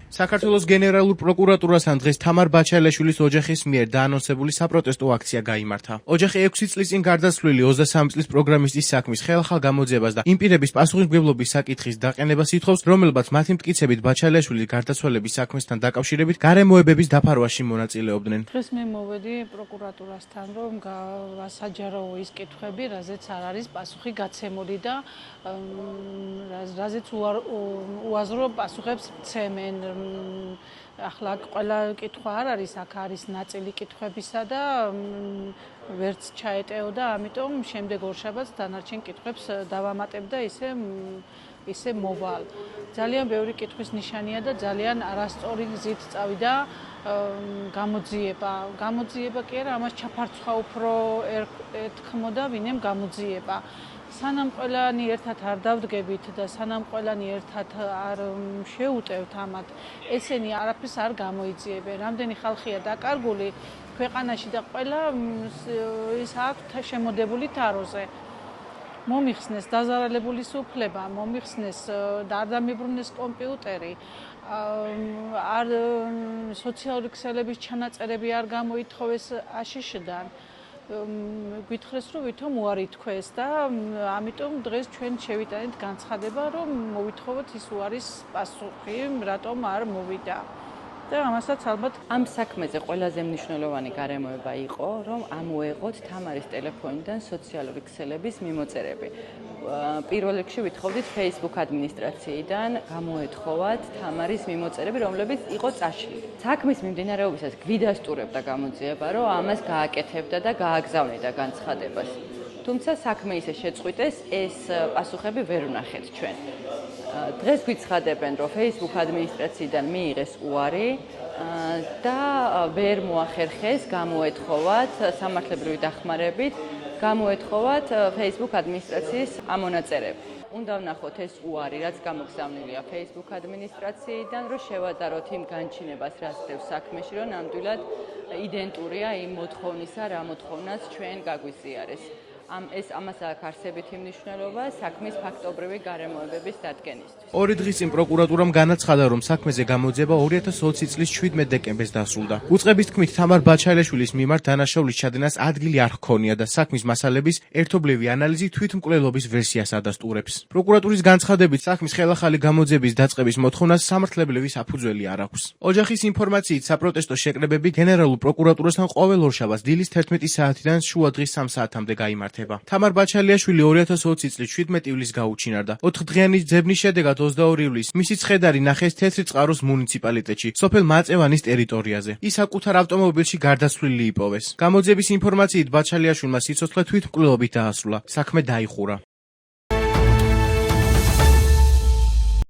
საქართველოს გენერალურ პროკურატურასთან დღეს თამარ ბაჩალაშვილის ოჯახის მიერ დაანონსებული საპროტესტო აქცია გაიმართა. ოჯახი 6 წლის წინ გარდაცვლილი 23 წლის პროგრამისტის საქმის ხელახალ გამოძიებას და იმ პირების პასუხისმგებლობის საკითხის დაყენებას ითხოვს, რომელებაც მათი მტკიცებით ბაჩალაშვილის გარდაცვალების საქმესთან დაკავშირებით გარემოებების დაფარვაში მონაწილეობდნენ. დღეს მე მოვედი პროკურატურასთან, რომ საჯაროო ის კითხვები, რაზეც არ არის პასუხი გაცემული და რაზეც უაზრო პასუხებს ცემენ. ახლა ყველა კითხვა არ არის, აქ არის ნაწილი კითხვებისა და ვერც ჩაეტეოდა, ამიტომ შემდეგ ორშაბათს დანარჩენ კითხვებს დავამატებ და ისე მოვალ. ძალიან ბევრი კითხვის ნიშანია და ძალიან არასწორი გზით წავიდა გამოძიება. გამოძიება კი არა, ამას ჩაფარცხვა უფრო ეთქმოდა, ვინმემ გამოძიება. სანამ ყველანი ერთად არ დავდგებით და სანამ ყველანი ერთად არ შეუტევთ ამათ, ესენი არაფერს არ გამოიძიებენ. რამდენი ხალხია დაკარგული ქვეყანაში და ყველა ის აქვთ შემოდებული თაროზე. მომიხსნეს დაზარალებული სუფლება, მომიხსნეს და არ დამიბრუნეს კომპიუტერი, არ სოციალური ქსელების ჩანაწერები არ გამოითხოვეს აშშ-დან. გითხრეს, რომ ვითომ უარი თქვეს და ამიტომ დღეს ჩვენ შევიტანეთ განცხადება, რომ მოვითხოვოთ ის უარის პასუხი, რატომ არ მოვიდა. და ამასაც ალბათ ამ საქმეზე ყველაზე მნიშვნელოვანი გარემოება იყო, რომ ამოეღოთ თამარის ტელეფონიდან სოციალური ქსელების მიმოწერები. პირველ რიგში ვითხოვდით Facebook ადმინისტრაციიდან გამოეთხოვათ თამარის მიმოწერები, რომლებიც იყო წაშლილი. საქმის მიმდინარეობისას გვიდასტურებდა გამოძიება, რომ ამას გააკეთებდა და გააგზავნიდა განცხადებას. თუმცა საქმე ისე შეწყვიტეს, ეს პასუხები ვერ ვნახეთ ჩვენ. დღეს გვიცხადებენ, რომ Facebook ადმინისტრაციიდან მიიღეს უარი და ვერ მოახერხეს გამოეთხოვათ სამართლებრივი დახმარებით, გამოეთხოვათ Facebook ადმინისტრაციის ამონაწერები. უნდა ვნახოთ ეს უარი, რაც გამოგზავნილია Facebook ადმინისტრაციიდან, რომ შევადაროთ იმ განჩინებას, რაც ხდება საქმეში, რომ ნამდვილად იდენტურია იმ მოთხოვნისა, რა მოთხოვნაც ჩვენ გაგვიზიარეს. ამას აქვს არსებითი მნიშვნელობა საქმის ფაქტობრივი გარემოებების დადგენისთვის. 2 დღის წინ პროკურატურამ განაცხადა, რომ საქმეზე გამოძიება 2020 წლის 17 დეკემბერს დასრულდა. უწყების თქმით, თამარ ბაჩალაშვილის მიმართ დანაშაულის ჩადენას ადგილი არ ჰქონია და საქმის მასალების ერთობლივი ანალიზი თვითმკვლელობის ვერსიას ადასტურებს. პროკურატურის განცხადებით, საქმის ხელახალი გამოძიების დაწყების მოთხოვნას სამართლებრივი საფუძველი არ აქვს. ოჯახის ინფორმაციით, საპროტესტო შეკრებები გენერალურ პროკურატურასთან ყოველ ორშაბათს დილის 11 საათიდან შუა დღის 3 საათამდე გაიმართა. თამარ ბაჩალიაშვილი 2020 წლის 17 ივლისს გაუჩინარდა. 4 დღიანი ძებნის შედეგად 22 ივლისს მისი ცხედარი ნახეს თეთრი წყაროს მუნიციპალიტეტში, სოფელ მაწევანის ტერიტორიაზე. ის საკუთარ ავტომობილში გარდაცვლილი იპოვეს. გამოძიების ინფორმაციით, ბაჩალიაშვილმა სიცოცხლე თვითმკვლელობით დაასრულა. საქმე დაიხურა.